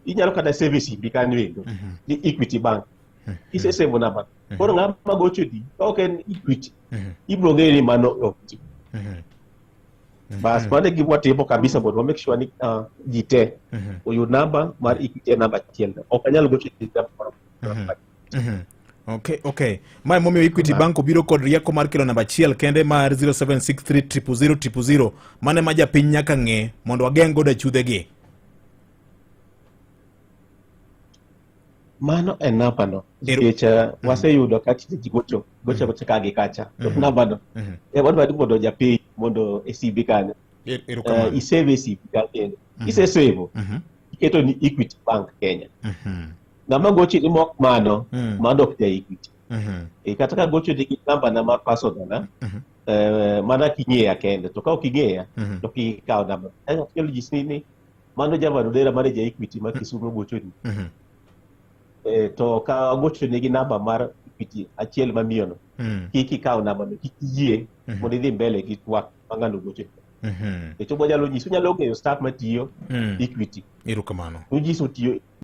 inyalo kata service bi kanyo endo ni Equity Bank isesemo namba koro ng'ama gocho di ka ok en Equity ibro ng'e ni mano ok bas mane giwatimo kabisa mondo make sure ni ji te oyud namba mar Equity namba achiel ok anyal gocho di Okay. Mae momiyo Equity Bank obiro kod rieko mar kelo namba achiel kende mar 0763 000 mane ma japiny nyaka ng'e mondo wageng' godo achudhegi. Mano en namba no nikech waseyudo ka ji gocho ka gi kacha to namba no wadwaro mondo japiny mondo SCB kanyo isave SCB kanyo isesave iketo ni Equity Bank Kenya ng'ama gocho ni mok mano ok ja Equity kata ka gocho ni namba na mar personal mana king'eya kende to ka ok ing'eya to kikawo namba anyalo nyisi ni mano Javan Odera mane ja Equity ma Kisumo gocho ni to ka gocho nigi namba mar Equity achiel mamiyo no kik ikaw namba no kik yie mondo idhi mbele gi twak mang'ano gocho to nyalo ng'eyo staff matiyo Equity erokamano unyiso tiyo